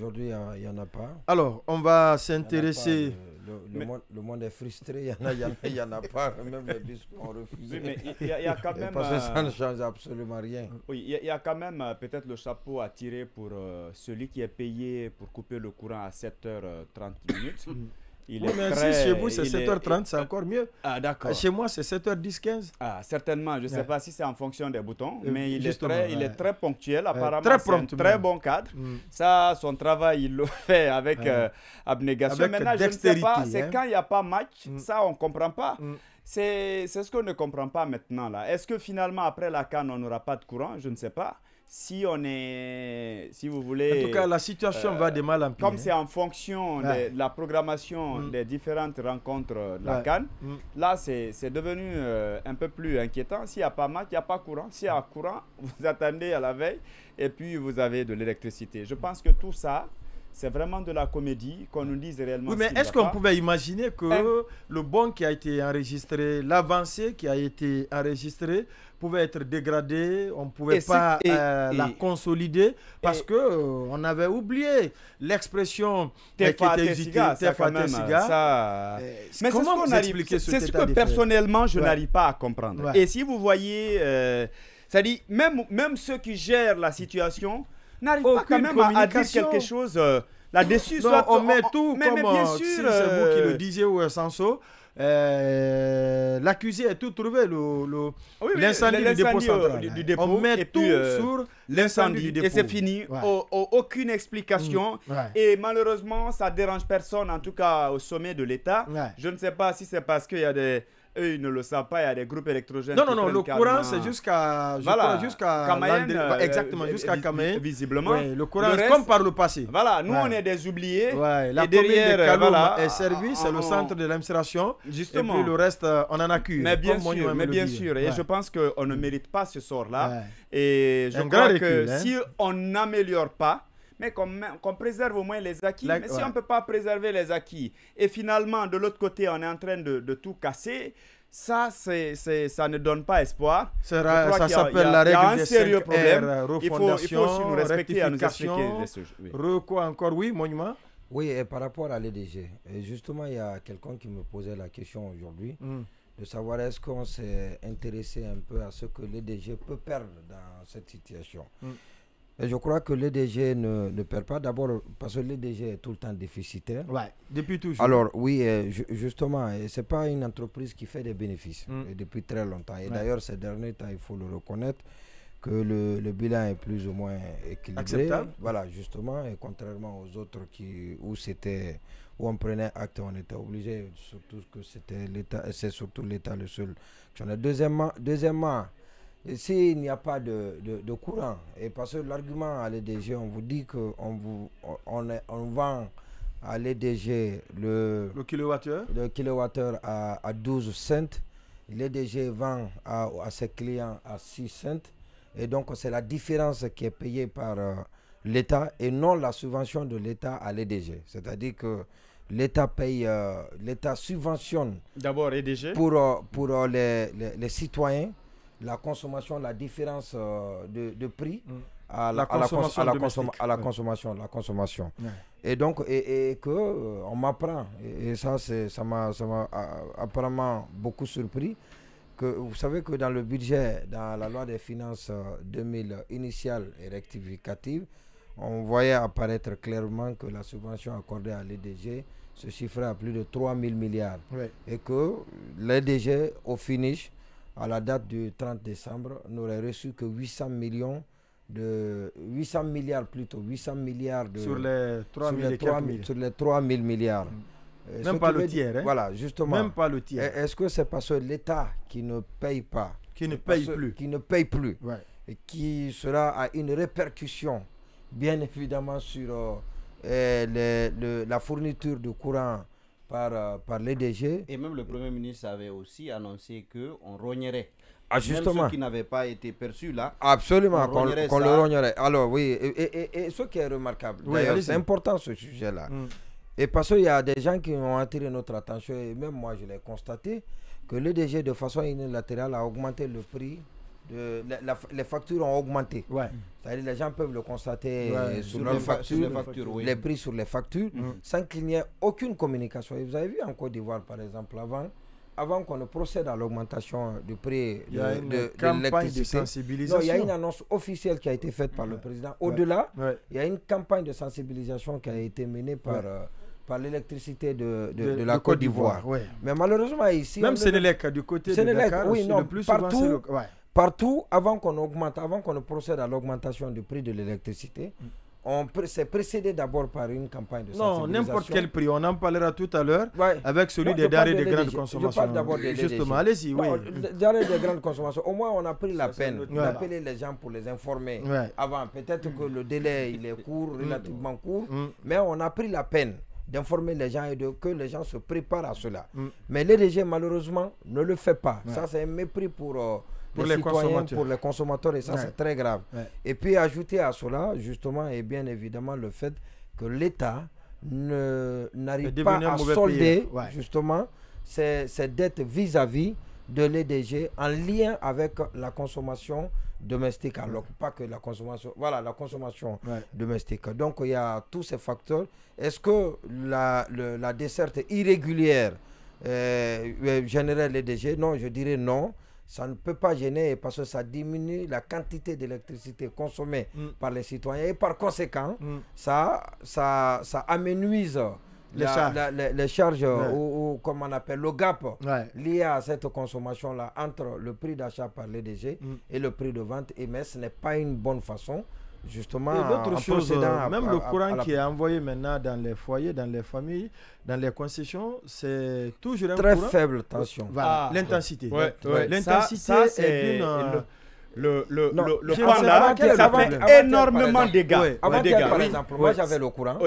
Aujourd'hui, il n'y en a pas. Alors, on va Il y en a pas. s'intéresser. Le monde est frustré. Il y en a pas. Même les bus ont refusé. Oui, mais il y a quand Et même, parce que ça ne change absolument rien. oui, il y a quand même peut-être le chapeau à tirer pour celui qui est payé pour couper le courant à 7h30 minutes. Il Oui, est mais très- si chez vous c'est il est- 7h30, c'est encore mieux. Ah, d'accord. Chez moi, c'est 7h10, 15. Ah, certainement, je ne sais Ouais. pas si c'est en fonction des boutons, Euh, mais justement, il est ouais. très ponctuel. Apparemment, très c'est un prompt très même. bon cadre. Mm. Ça, son travail, il le fait avec Ouais. abnégation. Avec Maintenant, je ne sais pas, dextérité, c'est hein. quand il n'y a pas match, Mm. ça, on ne comprend pas. Mm. C'est ce qu'on ne comprend pas maintenant. Là. Est-ce que finalement, après la CAN, on n'aura pas de courant? Je ne sais pas. Si on est, si vous voulez... En tout cas, la situation va de mal en pire. Comme c'est en fonction Ouais. de la programmation Mm. des différentes rencontres de la Ouais. CAN, Mm. là, c'est devenu un peu plus inquiétant. S'il n'y a pas match, il n'y a pas courant. S'il y a courant, vous attendez à la veille et puis vous avez de l'électricité. Je pense que tout ça, c'est vraiment de la comédie, qu'on nous dise réellement Oui, ce mais qu'il est-ce n'y a qu'on pas. pouvait imaginer que le bon qui a été enregistré, l'avancée qui a été enregistrée, pouvait être dégradée, on ne pouvait Et pas la et- consolider parce et- que on avait oublié l'expression qui Tefa était Tesiga, usitée, ça quand Tefa même, Tesiga. ça... Mais c'est Comment ce qu'on vous arrive, expliquez c'est ce état que des faits? personnellement je Ouais. n'arrive pas à comprendre. Ouais. Et si vous voyez, c'est-à-dire même ceux qui gèrent la situation n'arrivent pas Aucune quand même à dire communication. quelque chose là-dessus. Non, soit on met tout mais comme bien si sûr, c'est vous qui le disiez ou Sanso. L'accusé est tout trouvé, oui, l'incendie du dépôt central. du dépôt, On met et tout puis, sur l'incendie du dépôt. et c'est fini. Ouais. Aucune explication. Mm. Ouais. Et malheureusement, ça dérange personne, en tout cas au sommet de l'État. Ouais. Je ne sais pas si c'est parce qu'il y a des... Eux, ils ne le savent pas, il y a des groupes électrogènes. Non, qui non, non, prennent le carrément- courant, c'est jusqu'à Voilà, jusqu'à Camayen, exactement, jusqu'à Camayen. visiblement. Ouais, le courant, Le reste- comme par le passé. Voilà, nous Ouais. on est des oubliés. Ouais, la et commune derrière, de Kaloum voilà, est servie, c'est le on- centre de l'administration. Justement. Et puis le reste, on en accuse. Mais bien comme sûr, Monument mais le bien dit. sûr. Et Ouais. je pense qu'on ne mérite pas ce sort-là. Ouais. Et je Un crois grand que recul, hein. si on n'améliore pas, mais qu'on préserve au moins les acquis. Mais si ouais. on ne peut pas préserver les acquis, et finalement, de l'autre côté, on est en train de tout casser, ça ne donne pas espoir. Je crois Ça qu'il y a- s'appelle il y a- la il y a règle un des sérieux 5 problème. R, Il faut aussi refondation, nous respecter à nous expliquer rectification, les choses. Oui. quoi encore, oui, Monument. Oui, et par rapport à l'EDG, et justement, il y a quelqu'un qui me posait la question aujourd'hui de savoir est-ce qu'on s'est intéressé un peu à ce que l'EDG peut perdre dans cette situation. Et je crois que l'EDG ne perd pas, d'abord parce que l'EDG est tout le temps déficitaire. Ouais, depuis toujours. Alors oui, justement, ce n'est pas une entreprise qui fait des bénéfices et depuis très longtemps. Et d'ailleurs, ces derniers temps, il faut le reconnaître, que le bilan est plus ou moins équilibré. Acceptable. Voilà, justement, et contrairement aux autres où on prenait acte, on était obligé, surtout que c'était l'État, c'est surtout l'État le seul. Deuxièmement, s'il n'y a pas de courant, et parce que l'argument à l'EDG, on vous dit qu'on vend à l'EDG le kilowattheure. le kilowattheure à 12 cents, l'EDG vend à ses clients à 6 cents, et donc c'est la différence qui est payée par l'État et non la subvention de l'État à l'EDG. C'est-à-dire que l'État paye, l'État subventionne D'abord, EDG. pour les citoyens la consommation, la différence de prix à la consommation. Ouais. Et donc, et que on m'apprend, et ça m'a apparemment beaucoup surpris, que vous savez que dans le budget, dans la loi des finances 2000 initiale et rectificative, on voyait apparaître clairement que la subvention accordée à l'EDG se chiffrait à plus de 3 000 milliards. Ouais. Et que l'EDG, au finish, à la date du 30 décembre, n'aurait reçu que 800 milliards Sur les 3 000 et quelques milliards. sur les 3 000 milliards. Même pas le tiers. Hein? Voilà, justement. Même pas le tiers. Est-ce que c'est parce que l'État qui ne paye pas, Qui ne paye plus. qui ne paye plus, Ouais. et qui sera à une répercussion, bien évidemment, sur la fourniture de courant par l'EDG. Et même le Premier ministre avait aussi annoncé qu'on rognerait. Ah, Même justement. ceux qui n'avaient pas été perçus là. Absolument, On rognerait qu'on le ça. rognerait. Alors oui, et ce qui est remarquable, Oui, d'ailleurs, allez-y. c'est important ce sujet-là. Et parce qu'il y a des gens qui ont attiré notre attention, et même moi je l'ai constaté, que l'EDG de façon unilatérale a augmenté le prix les factures ont augmenté. Ouais. C'est-à-dire les gens peuvent le constater sur Sur leurs les factures, factures, oui. les prix sur les factures, sans qu'il n'y ait aucune communication. Et vous avez vu en Côte d'Ivoire, par exemple, avant qu'on ne procède à l'augmentation du prix Il y a une de campagne de l'électricité. sensibilisation. Non, il y a une annonce officielle qui a été faite par le président. Au-delà, il y a une campagne de sensibilisation qui a été menée par l'électricité de la Côte d'Ivoire. Ouais. Mais malheureusement, ici... Même Sénélec, du côté de Sénélec, Dakar, oui, non, le plus souvent, c'est le... Partout, avant qu'on augmente, avant qu'on ne procède à l'augmentation du prix de l'électricité, c'est précédé d'abord par une campagne de sensibilisation. Non, n'importe quel prix. On en parlera tout à l'heure avec celui des denrées de grande consommation. Je parle d'abord des Justement, allez-y, oui. Les denrées de grande consommation. Au moins, on a pris la peine d'appeler les gens pour les informer avant. Peut-être que le délai, il est court, relativement court, mais on a pris la peine d'informer les gens et que les gens se préparent à cela. Mais l'EDG, malheureusement, ne le fait pas. Ça, c'est un mépris pour les citoyens, pour les consommateurs, et ça, c'est très grave. Et puis, ajouter à cela, justement, et bien évidemment, le fait que l'État n'arrive pas à solder, justement, ses dettes vis-à-vis de l'EDG en lien avec la consommation domestique, alors pas que la consommation, la consommation domestique. Donc, il y a tous ces facteurs. Est-ce que la desserte irrégulière générait l'EDG? Non, je dirais non. Ça ne peut pas gêner parce que ça diminue la quantité d'électricité consommée par les citoyens et par conséquent, ça amenuise les charges ou comme on appelle le gap lié à cette consommation-là entre le prix d'achat par l'EDG et le prix de vente. Mais ce n'est pas une bonne façon. Justement, et d'autres choses, même le courant qui est envoyé maintenant dans les foyers, dans les familles, dans les concessions, c'est toujours un très courant faible tension. Voilà, l'intensité. L'intensité est le panda, ça fait énormément de dégâts. Avant-hier, par exemple, moi j'avais le courant.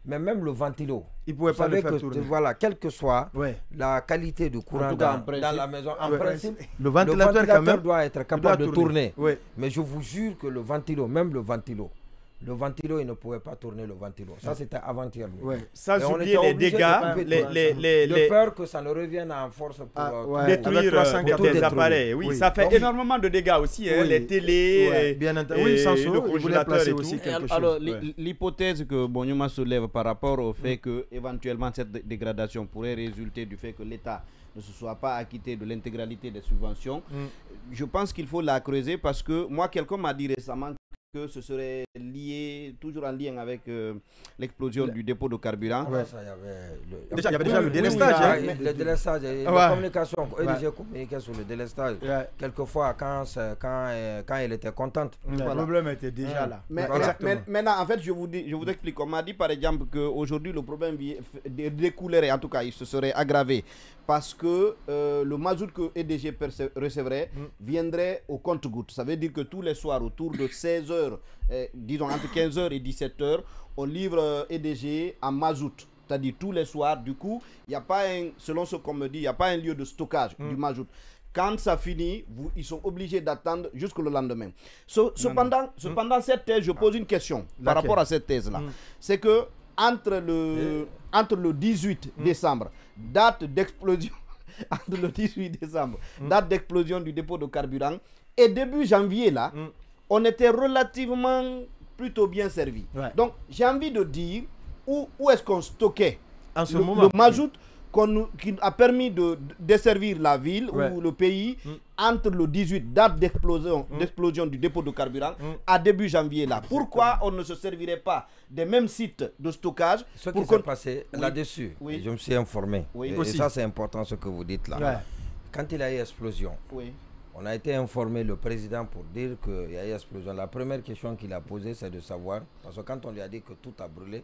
Mais même le ventilo, il ne pouvait pas le faire tourner. Voilà, quelle que soit la qualité du courant dans la maison, en principe, le ventilateur quand même, doit être capable de tourner. Mais je vous jure que le ventilo, même le ventilo, il ne pouvait pas tourner le ventilo. Ça, c'était avant-hier. Sans oublier les dégâts, de peur que ça ne revienne en force pour détruire des appareils. Oui, ça fait énormément de dégâts aussi. Les télés, bien entendu. Oui, sans il voulait placer aussi quelque chose. Alors, l'hypothèse que Bonyuma soulève par rapport au fait que éventuellement cette dégradation pourrait résulter du fait que l'État ne se soit pas acquitté de l'intégralité des subventions, je pense qu'il faut la creuser parce que moi, quelqu'un m'a dit récemment que ce serait lié, toujours en lien avec l'explosion du dépôt de carburant. Il y avait déjà le délestage. Le délestage, la communication, EDG communiquait sur le délestage. Quelquefois, quand elle était contente. Le problème était déjà là. Mais maintenant, en fait, je vous explique. On m'a dit par exemple qu'aujourd'hui, le problème découlerait, en tout cas, il se serait aggravé parce que le mazout que EDG recevrait viendrait au compte-gouttes. Ça veut dire que tous les soirs, autour de 16 h, disons entre 15 h et 17 h, on livre EDG en mazout. C'est-à-dire tous les soirs. Du coup, il n'y a pas selon ce qu'on me dit, il n'y a pas un lieu de stockage du mazout. Quand ça finit, ils sont obligés d'attendre jusqu'au lendemain. Cependant, cette thèse, je pose une question par rapport à cette thèse-là. C'est que entre le 18 décembre, date d'explosion, entre le 18 décembre, date d'explosion du dépôt de carburant, et début janvier, là, on était relativement plutôt bien servi. Donc, j'ai envie de dire, où est-ce qu'on stockait en ce moment, le mazout qui a permis de desservir la ville ou le pays entre le 18, date d'explosion du dépôt de carburant, à début janvier là. Pourquoi on ne se servirait pas des mêmes sites de stockage? Ce qui s'est passé là-dessus, je me suis informé. Et ça, c'est important ce que vous dites là. Quand il y a eu explosion, on a été informé, le président, pour dire qu'il y a eu explosion. La première question qu'il a posée, c'est de savoir, parce que quand on lui a dit que tout a brûlé,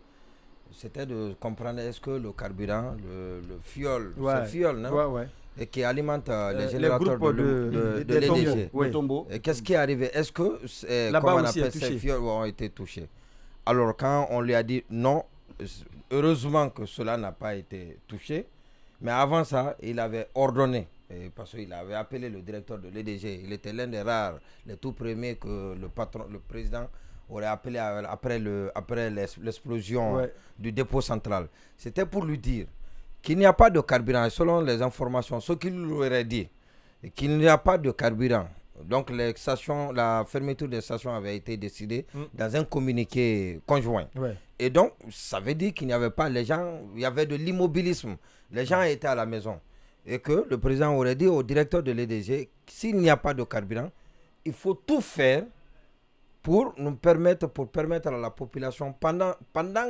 c'était de comprendre est-ce que le carburant, le fioul, c'est fioul, non? Et qui alimente les générateurs de l'EDG. Et qu'est-ce qui est arrivé? Est-ce que ces fioul ont été touchés? Alors quand on lui a dit non, heureusement que cela n'a pas été touché, mais avant ça, il avait ordonné, parce qu'il avait appelé le directeur de l'EDG, il était l'un des rares, les tout premiers que le président aurait appelé après l'explosion du dépôt central. C'était pour lui dire qu'il n'y a pas de carburant. Selon les informations, ce qu'il lui aurait dit, qu'il n'y a pas de carburant Donc la fermeture des stations avait été décidée dans un communiqué conjoint. Ouais. Et donc, ça veut dire qu'il n'y avait pas les gens, il y avait de l'immobilisme. Les gens étaient à la maison. Et que le président aurait dit au directeur de l'EDG, s'il n'y a pas de carburant, il faut tout faire pour permettre à la population, pendant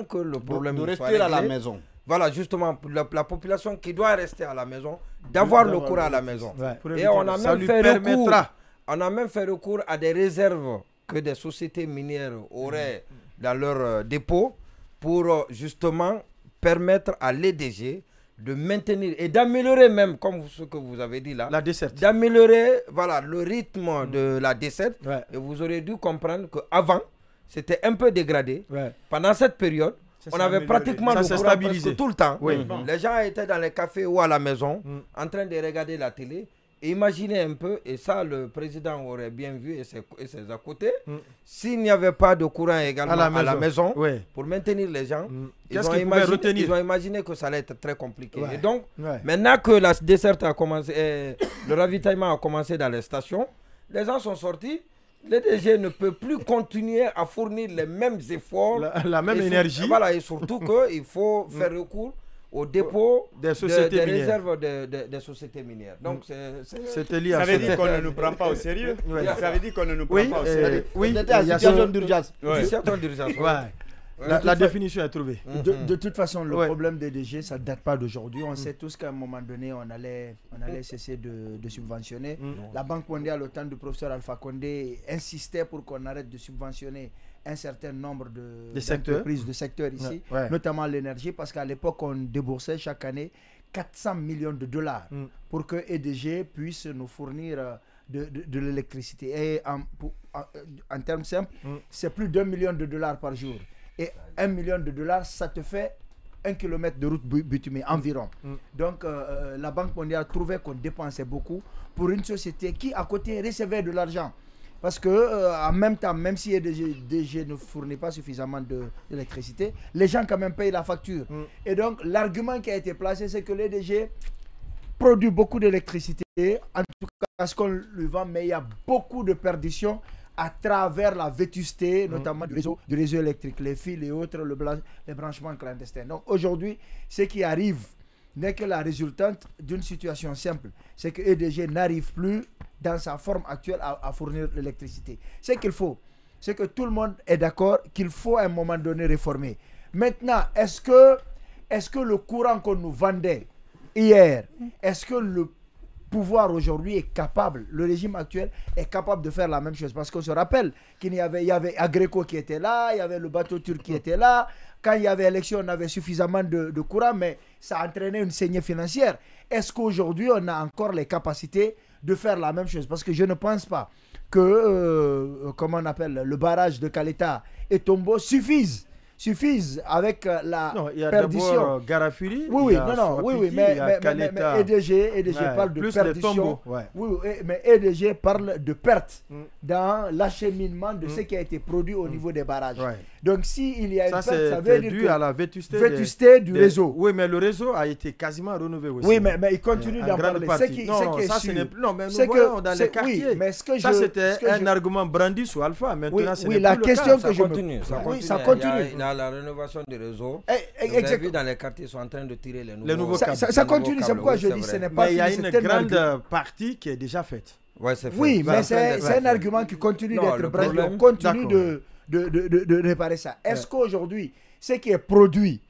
que le problème de soit rester réglé, à la maison. Voilà, justement, la population qui doit rester à la maison, d'avoir le courant à la maison. Ouais. Et on a Ça même lui fait permettra. on a même fait recours à des réserves que des sociétés minières auraient dans leur dépôt pour justement permettre à l'EDG de maintenir et d'améliorer même, comme ce que vous avez dit là, La desserte. d'améliorer voilà, le rythme de la desserte. Ouais. Et vous aurez dû comprendre qu'avant, c'était un peu dégradé. Ouais. Pendant cette période, on avait pratiquement Ça le s'est courant stabilisé. presque tout le temps. Oui. Les gens étaient dans les cafés ou à la maison en train de regarder la télé. Et imaginez un peu, et ça le président aurait bien vu et ses à côté, s'il n'y avait pas de courant également à la maison Ouais. pour maintenir les gens, Qu'est-ce qu'ils pouvaient retenir? ils ont imaginé que ça allait être très compliqué. Ouais. Et donc, Ouais. maintenant que la desserte a commencé, le ravitaillement a commencé dans les stations, les gens sont sortis. Le DG ne peut plus continuer à fournir les mêmes efforts. La même énergie. Voilà, et surtout qu'il faut faire recours au dépôt des sociétés des minières. réserves des sociétés minières. Donc, C'était lié à Ça veut dire ça. qu'on ne nous prend pas au sérieux. Ouais. Ça veut dire qu'on ne nous prend Oui, pas au sérieux. oui. On était à il y a situation ce- d'urgence. Ouais. situation d'urgence. Ouais. La définition est trouvée. De toute façon, le Ouais. problème des DG, ça ne date pas d'aujourd'hui. On sait tous qu'à un moment donné, on allait cesser de subventionner. La Banque mondiale, au temps du professeur Alpha Condé, insistait pour qu'on arrête de subventionner un certain nombre Des secteurs. d'entreprises, de secteurs ici, Ouais. notamment l'énergie, parce qu'à l'époque, on déboursait chaque année 400 millions de dollars pour que EDG puisse nous fournir de l'électricité. Et en termes simples, c'est plus d'1 million de dollars par jour. Et 1 million de dollars, ça te fait 1 kilomètre de route bitumée environ. Donc la Banque mondiale trouvait qu'on dépensait beaucoup pour une société qui à côté recevait de l'argent. Parce que en même temps, même si EDG ne fournit pas suffisamment d'électricité, les gens quand même payent la facture. Et donc l'argument qui a été placé, c'est que l'EDG produit beaucoup d'électricité, en tout cas parce qu'on le vend, mais il y a beaucoup de perditions à travers la vétusté, notamment du réseau électrique, les fils et autres, les branchements clandestins. Donc aujourd'hui, ce qui arrive n'est que la résultante d'une situation simple. C'est que EDG n'arrive plus dans sa forme actuelle à fournir l'électricité. Ce qu'il faut, c'est que tout le monde est d'accord qu'il faut à un moment donné réformer. Maintenant, est-ce que le courant qu'on nous vendait hier, est-ce que le pouvoir aujourd'hui est capable, le régime actuel est capable de faire la même chose? Parce qu'on se rappelle qu'il y avait Agreco qui était là, il y avait le bateau turc qui était là. Quand il y avait élection, on avait suffisamment de courant, mais ça entraînait une saignée financière. Est-ce qu'aujourd'hui, on a encore les capacités de faire la même chose? Parce que je ne pense pas que, comment on appelle, le barrage de Caleta et Tombo suffisent avec la perdition. d'abord Garafuri. Oui, mais EDG parle de perdition. Mais EDG parle de perte dans l'acheminement de ce qui a été produit au niveau des barrages. Donc s'il y a une perte, ça veut dire dû que à la vétusté du réseau. Oui, mais le réseau a été quasiment renouvelé aussi. Oui, mais il continue d'en parler. Non, mais nous voyons dans les quartiers. Oui, mais ça, c'était un argument brandi sous Alpha. Maintenant, c'est la question que je continue. Ça continue. Il y a la rénovation du réseau. Vous avez vu dans les quartiers, ils sont en train de tirer les nouveaux câbles. Ça continue, c'est pourquoi je dis que ce n'est pas fini. Mais il y a une grande partie qui est déjà faite. Oui, mais c'est un argument qui continue d'être brandi. On continue de réparer ça. Est-ce qu'aujourd'hui, ce qui est produit,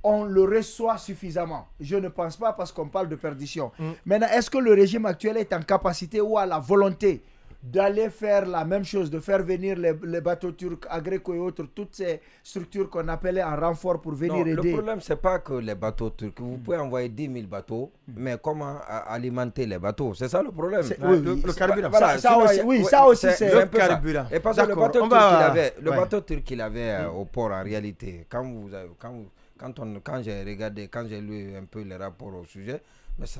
on le reçoit suffisamment? Je ne pense pas, parce qu'on parle de perdition. Maintenant, est-ce que le régime actuel est en capacité ou a la volonté d'aller faire la même chose, de faire venir les bateaux turcs, Agreco et autres, toutes ces structures qu'on appelait en renfort pour venir aider? Le problème, ce n'est pas que les bateaux turcs. Vous pouvez envoyer 10 000 bateaux, mais comment alimenter les bateaux? C'est ça le problème. Le carburant. Voilà, ça aussi, c'est le carburant. Et parce que le bateau turc qu'il avait au port, en réalité, quand j'ai regardé, quand j'ai lu un peu les rapports au sujet, mais ça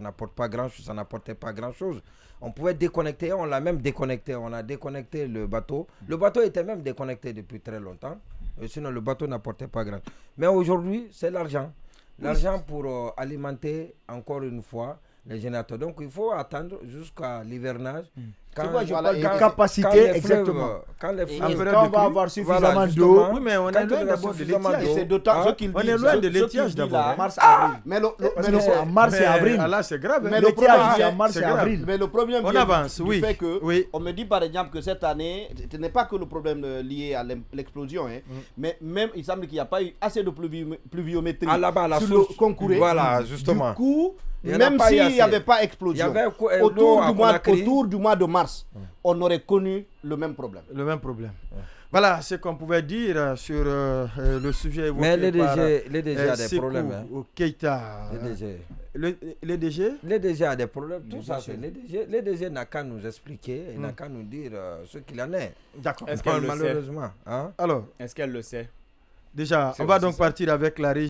n'apporte pas grand-chose, ça n'apportait pas grand-chose. On pouvait déconnecter, on l'a même déconnecté, on a déconnecté le bateau. Le bateau était même déconnecté depuis très longtemps, sinon le bateau n'apportait pas grand-chose. Mais aujourd'hui, c'est l'argent. L'argent pour alimenter, encore une fois, les générateurs. Donc il faut attendre jusqu'à l'hivernage. C'est quoi, je voilà, parle et de quand- capacité, exactement. Quand les Et fleuves... quand on va avoir suffisamment d'eau, Oui, mais on est Quand loin il y a d'abord de suffisamment l'étiage. d'eau. C'est d'autant Hein? ce qu'il On dit, est loin ce- de ce qu'il l'étiage dit d'abord, là. hein. mars-avril. Mais le, Parce mais que le- c'est en mars et Mais, avril. ah, là, c'est grave. hein. Mais le L'étiage, problème c'est en vient- mars c'est et grave. avril. Mais le problème On vient avance, du oui. fait que Oui. on me dit par exemple que cette année, ce n'est pas que le problème lié à l'explosion, hein, mais même il semble qu'il n'y a pas eu assez de pluviométrie Ah, là-bas, la sur source. le Concouré. Voilà, justement. Du coup, Il y en a même pas eu s'il assez. n'y avait pas Il y explosion, avait autour l'eau du, mois, à Conakry. autour du mois de mars, on aurait connu le même problème. Le même problème. Voilà ce qu'on pouvait dire sur le sujet évoqué Mais les par DG a des Sékou problèmes. Hein. Keïta. Les DG. Les DG Les DG a des problèmes. Tout ça, c'est les DG n'a qu'à nous expliquer, il n'a qu'à nous dire ce qu'il en est. D'accord. Est-ce qu'elle le sait? Malheureusement. Hein? Alors, Est-ce qu'elle le sait? déjà, C'est on va aussi donc ça. partir avec la régie.